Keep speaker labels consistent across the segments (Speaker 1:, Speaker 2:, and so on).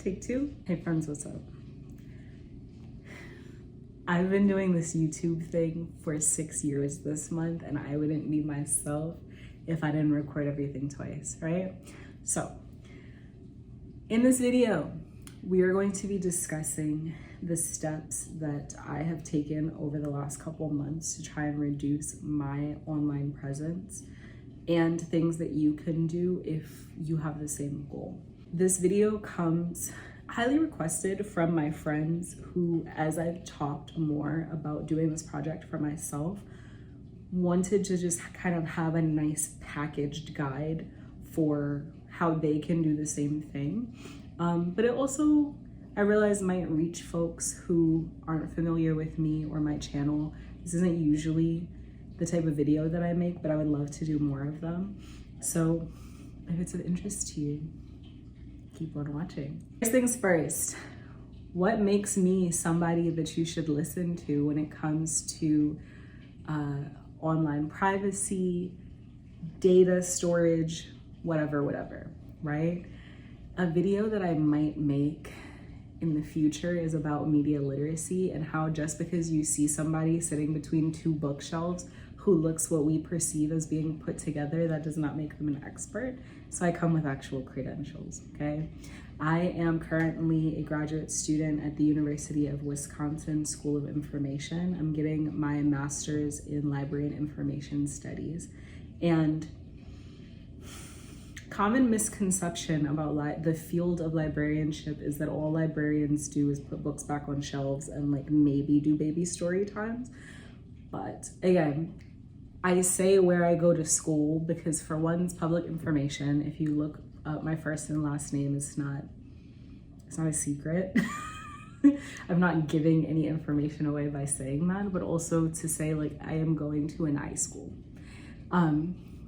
Speaker 1: Take two. Hey friends, what's up? I've been doing this YouTube thing for 6 years this month, and I wouldn't be myself if I didn't record everything twice, right? So, in this video, we are going to be discussing the steps that I have taken over the last couple months to try and reduce my online presence and things that you can do if you have the same goal. This video comes highly requested from my friends who, as I've talked more about doing this project for myself, wanted to just kind of have a nice packaged guide for how they can do the same thing. But it also, I realize, might reach folks who aren't familiar with me or my channel. This isn't usually the type of video that I make, but I would love to do more of them. So if it's of interest to you, keep on watching. First things first, what makes me somebody that you should listen to when it comes to online privacy, data storage, whatever, right? A video that I might make in the future is about media literacy and how just because you see somebody sitting between two bookshelves who looks what we perceive as being put together, that does not make them an expert. So I come with actual credentials, okay? I am currently a graduate student at the University of Wisconsin School of Information. I'm getting my master's in library and information studies. And common misconception about the field of librarianship is that all librarians do is put books back on shelves and like maybe do baby story times. But again, I say where I go to school because for one's public information, if you look up my first and last name, it's not a secret. I'm not giving any information away by saying that, but also to say like I am going to an I school.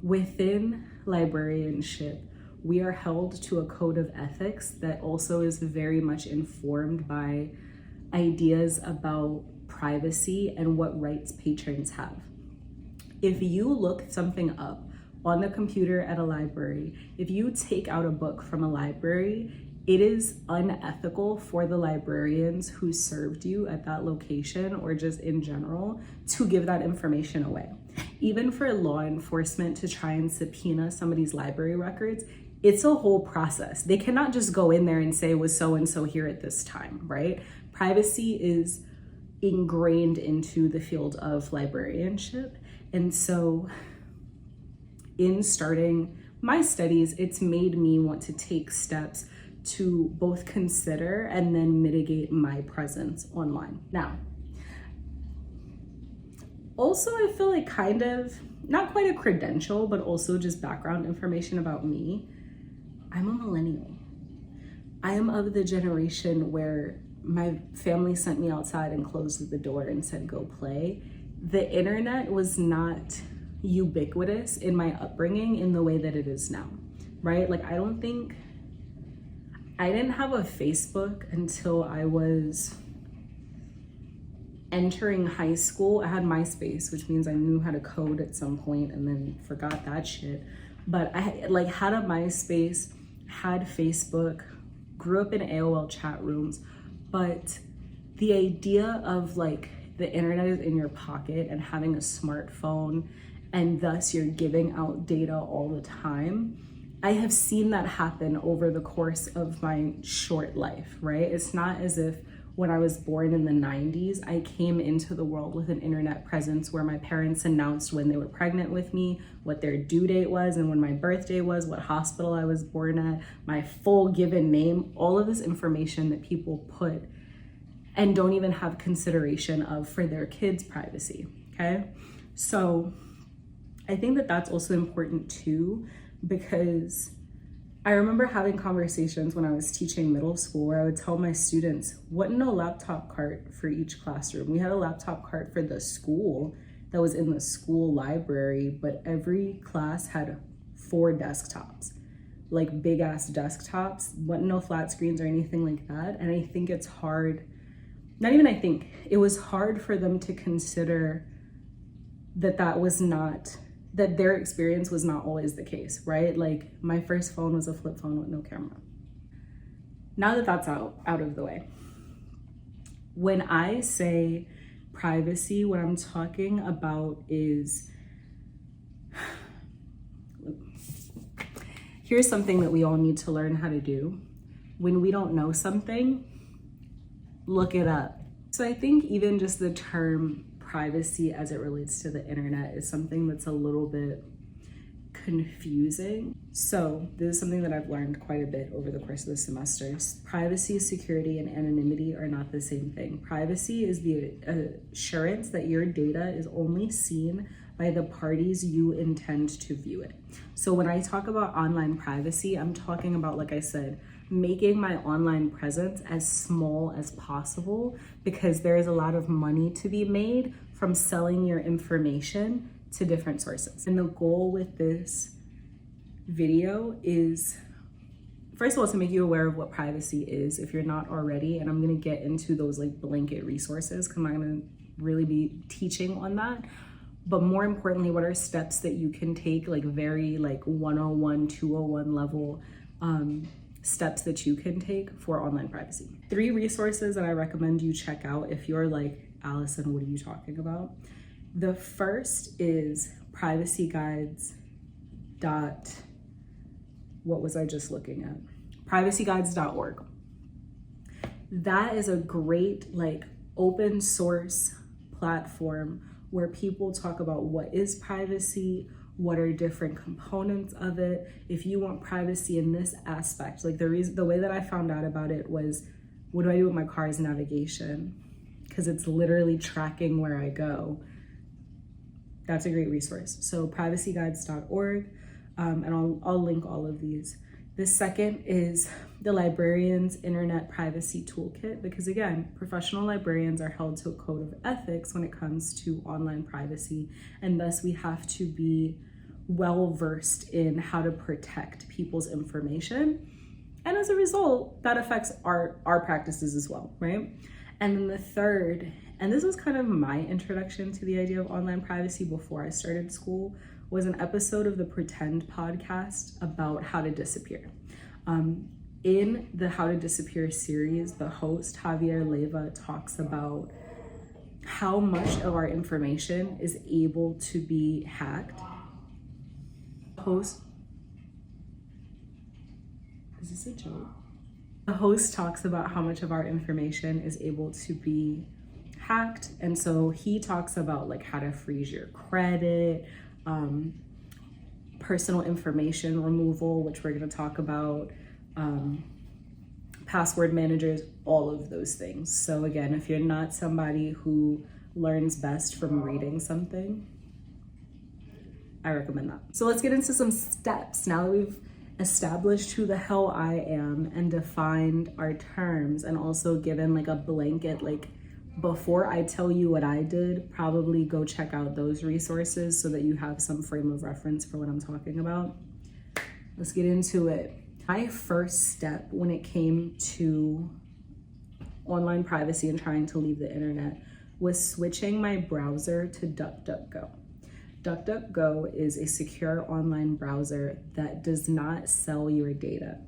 Speaker 1: Within librarianship, we are held to a code of ethics that also is very much informed by ideas about privacy and what rights patrons have. If you look something up on the computer at a library, if you take out a book from a library, it is unethical for the librarians who served you at that location or just in general to give that information away. Even for law enforcement to try and subpoena somebody's library records, it's a whole process. They cannot just go in there and say, was so-and-so here at this time, right? Privacy is ingrained into the field of librarianship. And so in starting my studies, it's made me want to take steps to both consider and then mitigate my presence online. Now, also I feel like kind of, not quite a credential, but also just background information about me. I'm a millennial. I am of the generation where my family sent me outside and closed the door and said, go play. The internet was not ubiquitous in my upbringing in the way that it is now, right? Like I didn't have a Facebook until I was entering high school. I had MySpace, which means I knew how to code at some point and then forgot that shit. But I had a MySpace, had Facebook, grew up in AOL chat rooms, but the idea of like the internet is in your pocket and having a smartphone and thus you're giving out data all the time, I have seen that happen over the course of my short life, right? It's not as if when I was born in the 90s, I came into the world with an internet presence where my parents announced when they were pregnant with me, what their due date was, and when my birthday was, what hospital I was born at, my full given name, all of this information that people put and don't even have consideration of for their kids' privacy, okay? So I think that that's also important too, because I remember having conversations when I was teaching middle school where I would tell my students, wasn't no laptop cart for each classroom. We had a laptop cart for the school that was in the school library, but every class had 4 desktops, like big ass desktops, wasn't no flat screens or anything like that. And I think it's hard, it was hard for them to consider that that their experience was not always the case, right? Like my first phone was a flip phone with no camera. Now that that's out of the way, when I say privacy, what I'm talking about is, here's something that we all need to learn how to do. When we don't know something, look it up. So I think even just the term privacy as it relates to the internet is something that's a little bit confusing. So this is something that I've learned quite a bit over the course of the semester. Privacy, security, and anonymity are not the same thing. Privacy is the assurance that your data is only seen by the parties you intend to view it. So when I talk about online privacy, I'm talking about, like I said, making my online presence as small as possible, because there is a lot of money to be made from selling your information to different sources. And the goal with this video is, first of all, to make you aware of what privacy is if you're not already, and I'm gonna get into those like blanket resources because I'm not gonna really be teaching on that. But more importantly, what are steps that you can take, like very like 101, 201 level steps that you can take for online privacy. 3 resources that I recommend you check out if you're like, Allison, what are you talking about? The first is privacyguides.org. That is a great like open source platform where people talk about what is privacy, what are different components of it. If you want privacy in this aspect, like the way that I found out about it was, what do I do with my car's navigation? Because it's literally tracking where I go. That's a great resource. So privacyguides.org, and I'll link all of these. The second is the Librarian's Internet Privacy Toolkit, because again, professional librarians are held to a code of ethics when it comes to online privacy, and thus we have to be well-versed in how to protect people's information. And as a result, that affects our practices as well, right? And then the third, and this was kind of my introduction to the idea of online privacy before I started school, was an episode of the Pretend podcast about how to disappear. In the How to Disappear series, the host, Javier Leyva, talks about how much of our information is able to be hacked. Is this a joke? The host talks about how much of our information is able to be hacked. And so he talks about like how to freeze your credit, personal information removal, which we're going to talk about, password managers, all of those things. So again, if you're not somebody who learns best from reading something, I recommend that. So let's get into some steps. Now that we've established who the hell I am and defined our terms, and also given like a blanket, like before I tell you what I did, probably go check out those resources so that you have some frame of reference for what I'm talking about. Let's get into it. My first step when it came to online privacy and trying to leave the internet was switching my browser to DuckDuckGo. DuckDuckGo is a secure online browser that does not sell your data.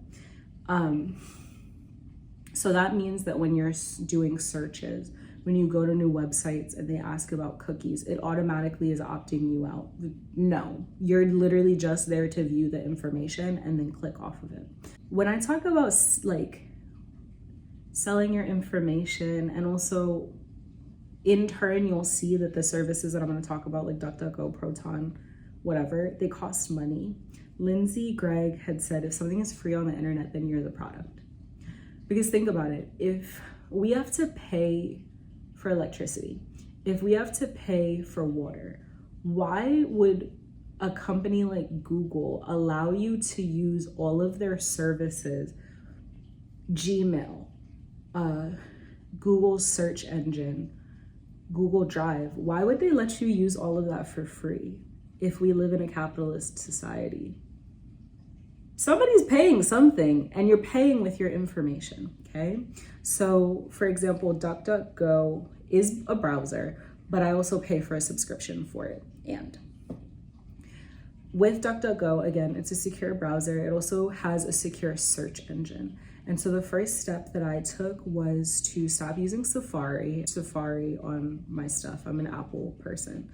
Speaker 1: So that means that when you're doing searches, when you go to new websites and they ask about cookies, it automatically is opting you out. No, you're literally just there to view the information and then click off of it. When I talk about like selling your information, and also in turn, you'll see that the services that I'm going to talk about, like DuckDuckGo, Proton, whatever, they cost money. Lindsay Gregg had said, if something is free on the internet, then you're the product. Because think about it, if we have to pay for electricity, if we have to pay for water, why would a company like Google allow you to use all of their services, Gmail, Google search engine, Google Drive? Why would they let you use all of that for free if we live in a capitalist society? Somebody's paying something, and you're paying with your information, okay? So for example, DuckDuckGo is a browser, but I also pay for a subscription for it. And with DuckDuckGo, again, it's a secure browser. It also has a secure search engine. And so the first step that I took was to stop using Safari on my stuff. I'm an Apple person.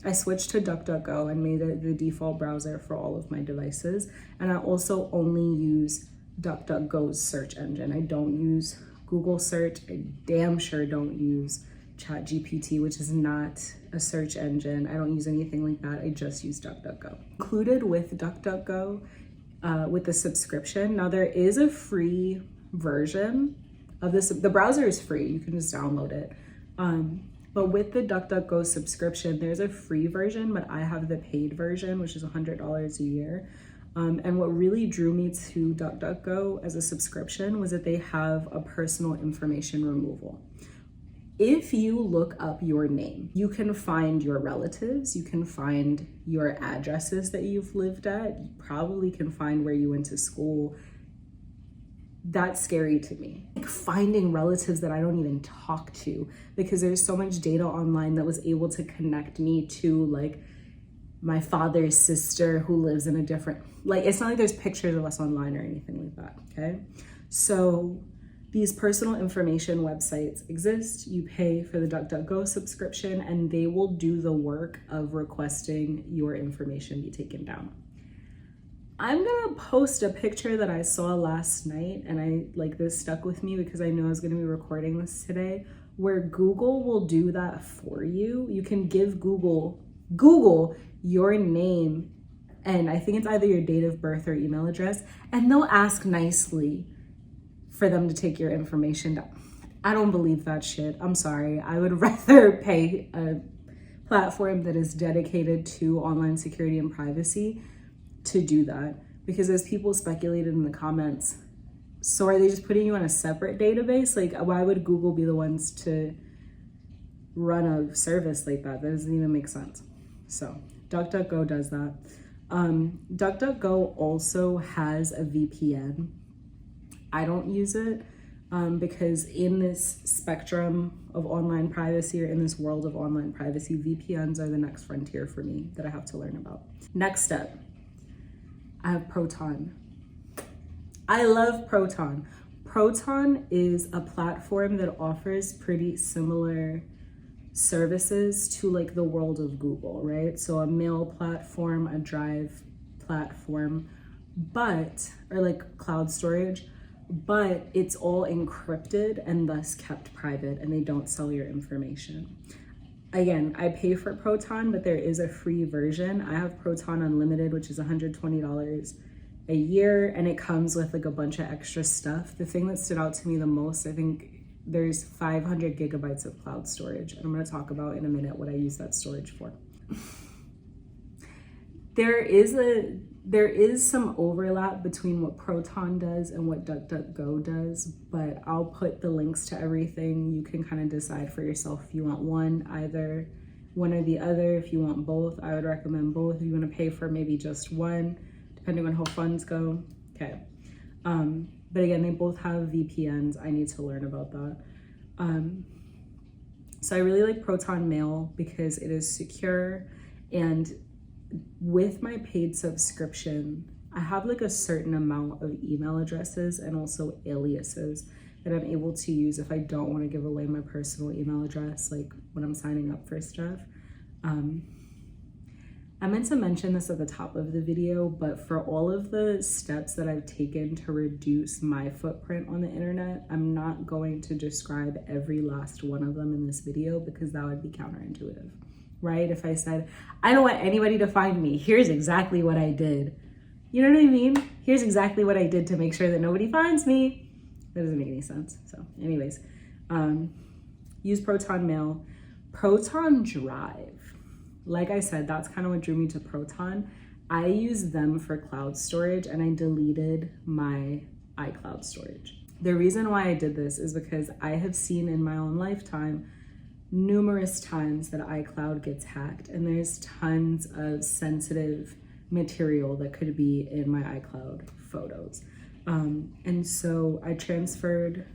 Speaker 1: I switched to DuckDuckGo and made it the default browser for all of my devices. And I also only use DuckDuckGo's search engine. I don't use Google search. I damn sure don't use ChatGPT, which is not a search engine. I don't use anything like that. I just use DuckDuckGo. Included with DuckDuckGo, with the subscription. Now there is a free version of this. The browser is free. You can just download it. But with the DuckDuckGo subscription, there's a free version, but I have the paid version, which is $100 a year. And what really drew me to DuckDuckGo as a subscription was that they have a personal information removal. If you look up your name, you can find your relatives, you can find your addresses that you've lived at, you probably can find where you went to school. That's scary to me. Like finding relatives that I don't even talk to, because there's so much data online that was able to connect me to like my father's sister who lives in a different, like it's not like there's pictures of us online or anything like that, okay? So these personal information websites exist. You pay for the DuckDuckGo subscription and they will do the work of requesting your information be taken down. I'm gonna post a picture that I saw last night, and this stuck with me because I knew I was gonna be recording this today, where Google will do that for you. You can give Google your name, and I think it's either your date of birth or email address, and they'll ask nicely for them to take your information down. I don't believe that shit. I'm sorry. I would rather pay a platform that is dedicated to online security and privacy to do that, because as people speculated in the comments, so are they just putting you on a separate database? Like, why would Google be the ones to run a service like that? That doesn't even make sense. So DuckDuckGo does that. DuckDuckGo also has a VPN. I don't use it because in this spectrum of online privacy, or in this world of online privacy, VPNs are the next frontier for me that I have to learn about. Next step, I have Proton. I love Proton. Proton is a platform that offers pretty similar services to like the world of Google, right? So a mail platform, a drive platform, or like cloud storage, but it's all encrypted and thus kept private, and they don't sell your information. Again, I pay for Proton, but there is a free version. I have Proton Unlimited, which is $120 a year, and it comes with like a bunch of extra stuff. The thing that stood out to me the most, I think there's 500 gigabytes of cloud storage, and I'm gonna talk about in a minute what I use that storage for. There is some overlap between what Proton does and what DuckDuckGo does, but I'll put the links to everything. You can kind of decide for yourself if you want one or the other. If you want both, I would recommend both. If you want to pay for maybe just one, depending on how funds go. Okay. But again, they both have VPNs. I need to learn about that. So I really like Proton Mail because it is secure, and with my paid subscription, I have like a certain amount of email addresses and also aliases that I'm able to use if I don't want to give away my personal email address, like when I'm signing up for stuff. I meant to mention this at the top of the video, but for all of the steps that I've taken to reduce my footprint on the internet, I'm not going to describe every last one of them in this video because that would be counterintuitive. Right? If I said, I don't want anybody to find me, here's exactly what I did. You know what I mean? Here's exactly what I did to make sure that nobody finds me. That doesn't make any sense. So anyways, use Proton Mail. Proton Drive. Like I said, that's kind of what drew me to Proton. I use them for cloud storage, and I deleted my iCloud storage. The reason why I did this is because I have seen in my own lifetime numerous times that iCloud gets hacked, and there's tons of sensitive material that could be in my iCloud photos. And so I transferred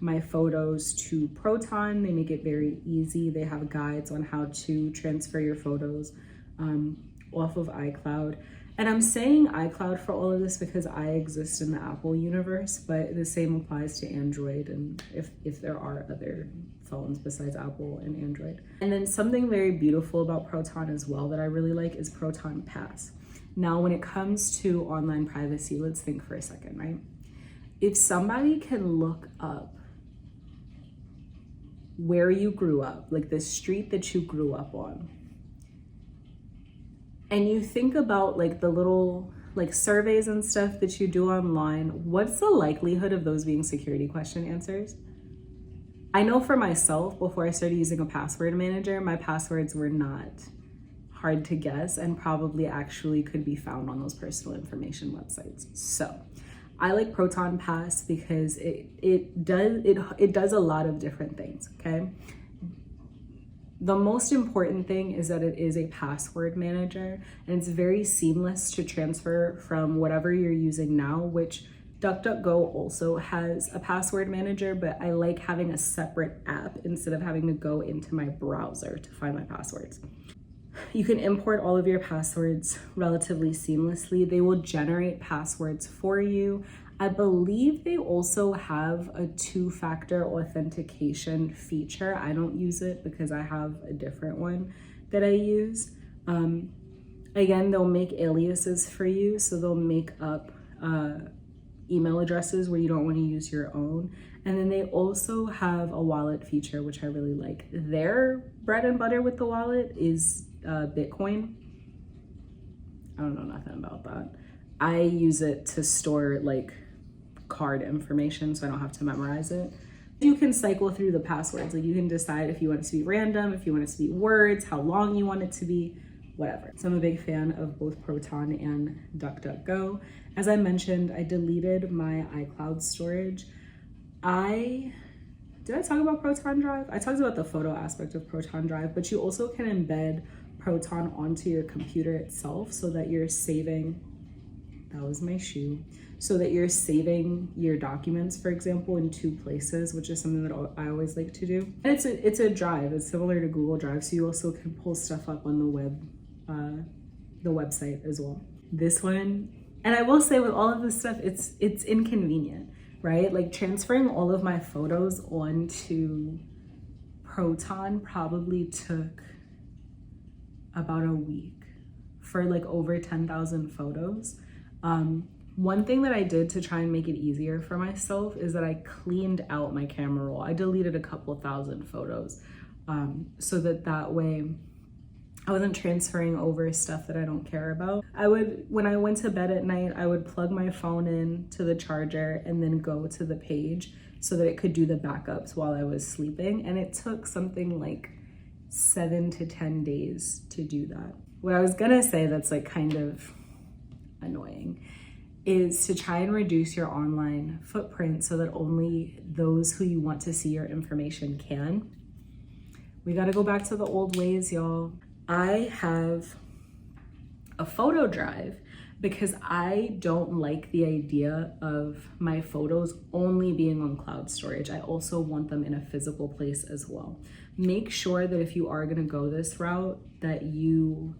Speaker 1: my photos to Proton. They make it very easy. They have guides on how to transfer your photos off of iCloud. And I'm saying iCloud for all of this because I exist in the Apple universe, but the same applies to Android and if there are other phones besides Apple and Android. And then something very beautiful about Proton as well that I really like is Proton Pass. Now, when it comes to online privacy, let's think for a second, right? If somebody can look up where you grew up, like the street that you grew up on, and you think about like the little like surveys and stuff that you do online, what's the likelihood of those being security question answers? I know for myself, before I started using a password manager, my passwords were not hard to guess and probably actually could be found on those personal information websites. So I like Proton Pass because it does a lot of different things, okay? The most important thing is that it is a password manager and it's very seamless to transfer from whatever you're using now, which DuckDuckGo also has a password manager, but I like having a separate app instead of having to go into my browser to find my passwords. You can import all of your passwords relatively seamlessly. They will generate passwords for you. I believe they also have a two-factor authentication feature. I don't use it because I have a different one that I use. Again, they'll make aliases for you. So they'll make up email addresses where you don't want to use your own. And then they also have a wallet feature, which I really like. Their bread and butter with the wallet is Bitcoin. I don't know nothing about that. I use it to store like card information so I don't have to memorize it. You can cycle through the passwords. Like you can decide if you want it to be random, if you want it to be words, how long you want it to be, whatever. So I'm a big fan of both Proton and DuckDuckGo. As I mentioned, I deleted my iCloud storage. Did I talk about Proton Drive? I talked about the photo aspect of Proton Drive, but you also can embed Proton onto your computer itself so that you're saving, that was my shoe, so that you're saving your documents, for example, in two places, which is something that I always like to do. And it's a drive. It's similar to Google Drive, so you also can pull stuff up on the website as well. This one, and I will say with all of this stuff, it's inconvenient, right? Like transferring all of my photos onto Proton probably took about a week for like over 10,000 photos. One thing that I did to try and make it easier for myself is that I cleaned out my camera roll. I deleted a couple thousand photos so that way I wasn't transferring over stuff that I don't care about. When I went to bed at night, I would plug my phone in to the charger and then go to the page so that it could do the backups while I was sleeping. And it took something like 7 to 10 days to do that. What I was gonna say that's like kind of annoying is to try and reduce your online footprint so that only those who you want to see your information can. We gotta go back to the old ways, y'all. I have a photo drive because I don't like the idea of my photos only being on cloud storage. I also want them in a physical place as well. Make sure that if you are gonna go this route, that you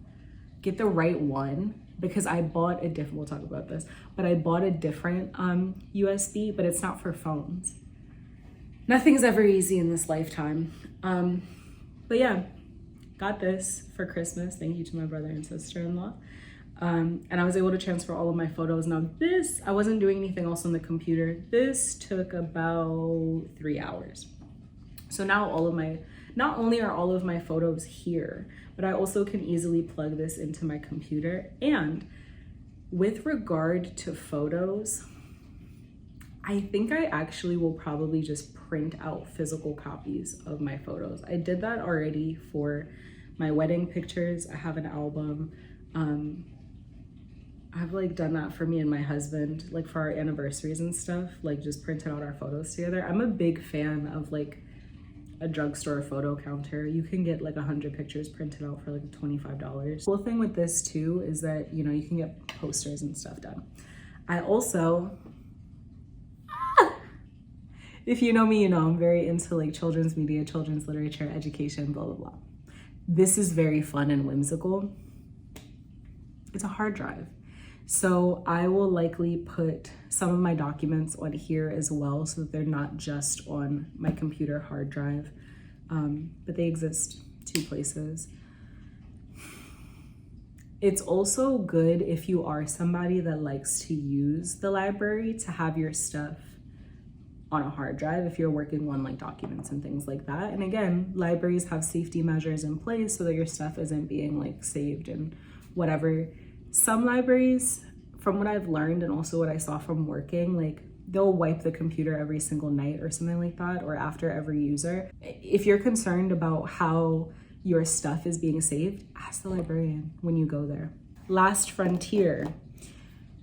Speaker 1: get the right one, because I bought a different, we'll talk about this, but I bought a different USB, but it's not for phones. Nothing's ever easy in this lifetime. But yeah, got this for Christmas. Thank you to my brother and sister-in-law. And I was able to transfer all of my photos. Now this, I wasn't doing anything else on the computer. This took about 3 hours. So now not only are all of my photos here, but I also can easily plug this into my computer. And with regard to photos, I think I actually will probably just print out physical copies of my photos. I did that already for my wedding pictures. I have an album. I've like done that for me and my husband, like for our anniversaries and stuff, like just printed out our photos together. I'm a big fan of like a drugstore photo counter. You can get like 100 pictures printed out for like $25. The cool thing with this too is that, you know, you can get posters and stuff done. I also, if you know me, you know I'm very into like children's media, children's literature, education, blah, blah, blah. This is very fun and whimsical. It's a hard drive. So I will likely put some of my documents on here as well so that they're not just on my computer hard drive, but they exist 2 places. It's also good if you are somebody that likes to use the library to have your stuff on a hard drive if you're working on like documents and things like that. And again, libraries have safety measures in place so that your stuff isn't being like saved and whatever. Some libraries, from what I've learned and also what I saw from working, like they'll wipe the computer every single night or something like that, or after every user. If you're concerned about how your stuff is being saved, ask the librarian when you go there. Last frontier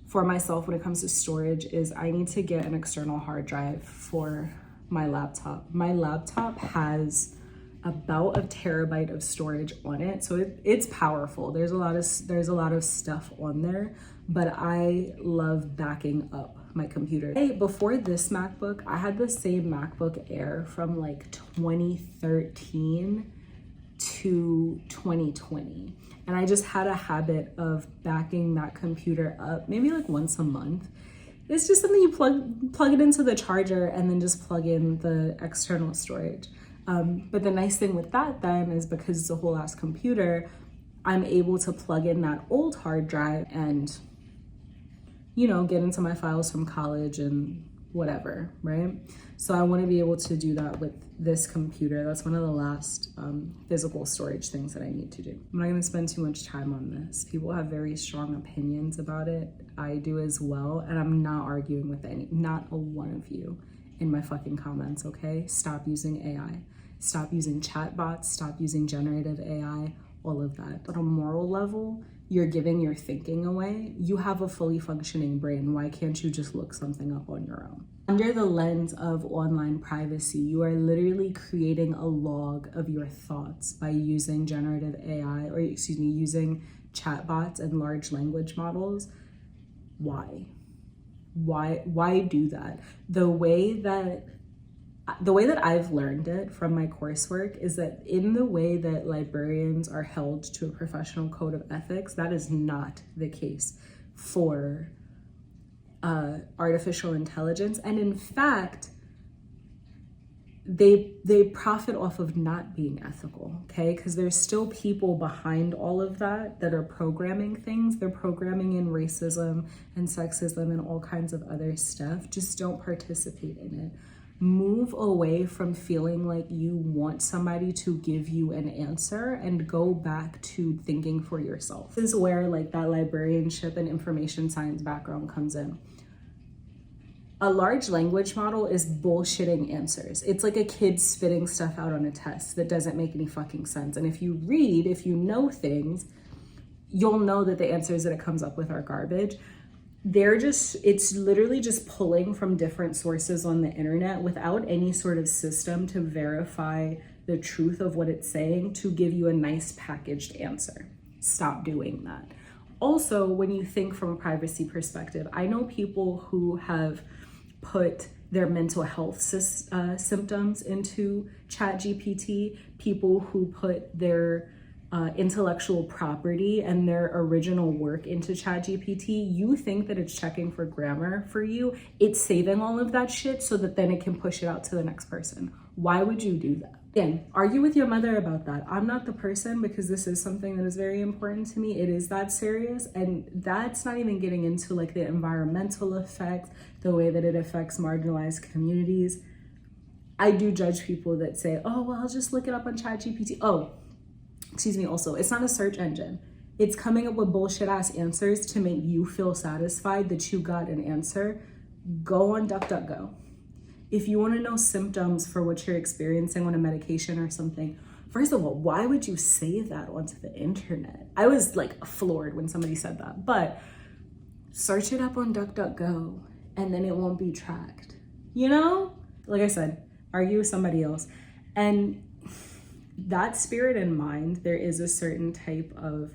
Speaker 1: for myself when it comes to storage is I need to get an external hard drive for my laptop. My laptop has about 1 terabyte of storage on it, so it's powerful. There's a lot of stuff on there, but I love backing up my computer. Before this MacBook, I had the same MacBook Air from like 2013 to 2020. And I just had a habit of backing that computer up maybe like once a month. It's just something you plug it into the charger and then just plug in the external storage. But the nice thing with that then is because it's a whole ass computer, I'm able to plug in that old hard drive and, you know, get into my files from college and whatever, right? So I want to be able to do that with this computer. That's one of the last physical storage things that I need to do. I'm not going to spend too much time on this. People have very strong opinions about it. I do as well. And I'm not arguing with not a one of you in my fucking comments, okay? Stop using AI. Stop using chatbots. Stop using generative AI, all of that. At a moral level, you're giving your thinking away. You have a fully functioning brain. Why can't you just look something up on your own? Under the lens of online privacy, you are literally creating a log of your thoughts by using generative AI, or using chatbots and large language models. Why? Why do that? The way that I've learned it from my coursework is that in the way that librarians are held to a professional code of ethics, that is not the case for artificial intelligence. And in fact, they profit off of not being ethical, okay? Because there's still people behind all of that are programming things. They're programming in racism and sexism and all kinds of other stuff. Just don't participate in it. Move away from feeling like you want somebody to give you an answer and go back to thinking for yourself. This is where like that librarianship and information science background comes in. A large language model is bullshitting answers. It's like a kid spitting stuff out on a test that doesn't make any fucking sense. And if you know things, you'll know that the answers that it comes up with are garbage. It's literally just pulling from different sources on the internet without any sort of system to verify the truth of what it's saying to give you a nice packaged answer. Stop doing that. Also, when you think from a privacy perspective, I know people who have put their mental health symptoms into ChatGPT, people who put their intellectual property and their original work into ChatGPT. You think that it's checking for grammar for you. It's saving all of that shit so that then it can push it out to the next person. Why would you do that? Again, argue with your mother about that. I'm not the person, because this is something that is very important to me. It is that serious, and that's not even getting into like the environmental effects, the way that it affects marginalized communities. I do judge people that say, oh, well, I'll just look it up on ChatGPT. Also, it's not a search engine. It's coming up with bullshit ass answers to make you feel satisfied that you got an answer. Go on DuckDuckGo. If you want to know symptoms for what you're experiencing on a medication or something, first of all, why would you say that onto the internet? I was like floored when somebody said that, but search it up on DuckDuckGo and then it won't be tracked. You know, like I said, argue with somebody else. And that spirit in mind, there is a certain type of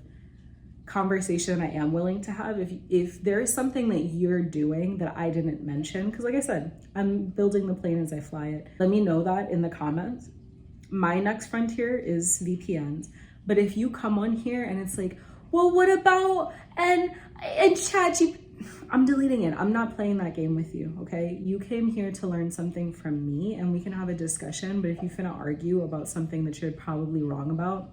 Speaker 1: conversation I am willing to have. If there is something that you're doing that I didn't mention, because like I said, I'm building the plane as I fly it. Let me know that in the comments. My next frontier is VPNs. But if you come on here and it's like, well, what about, and ChatGPT, I'm deleting it. I'm not playing that game with you, okay? You came here to learn something from me and we can have a discussion, but if you finna argue about something that you're probably wrong about,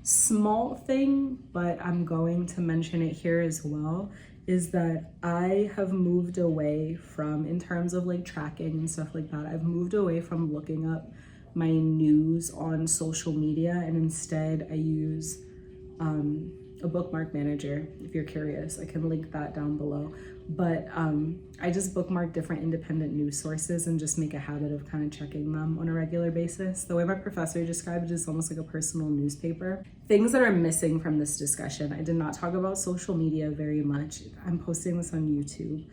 Speaker 1: small thing, but I'm going to mention it here as well, is that I have moved away from, in terms of like tracking and stuff like that, I've moved away from looking up my news on social media, and instead I use a bookmark manager. If you're curious, I can link that down below. But I just bookmark different independent news sources and just make a habit of kind of checking them on a regular basis. The way my professor described it is almost like a personal newspaper. Things that are missing from this discussion: I did not talk about social media very much. I'm posting this on YouTube.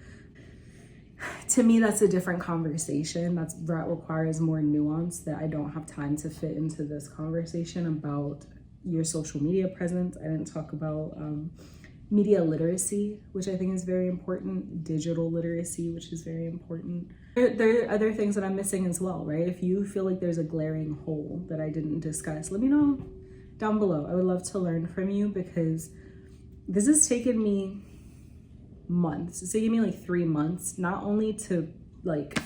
Speaker 1: To me, that's a different conversation. That requires more nuance that I don't have time to fit into this conversation about your social media presence. I didn't talk about media literacy, which I think is very important, digital literacy, which is very important. There are other things that I'm missing as well, right? If you feel like there's a glaring hole that I didn't discuss, let me know down below. I would love to learn from you, because this has taken me months. It's taken me like 3 months, not only to like,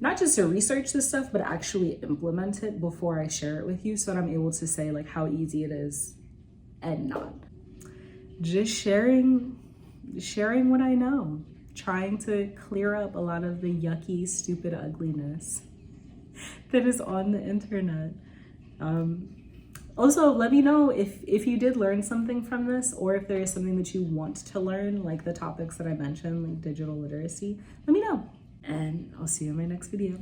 Speaker 1: not just to research this stuff, but actually implement it before I share it with you, so that I'm able to say like how easy it is and not. Just sharing what I know, trying to clear up a lot of the yucky, stupid ugliness that is on the internet. Also, let me know if you did learn something from this, or if there is something that you want to learn, like the topics that I mentioned, like digital literacy. Let me know, and I'll see you in my next video.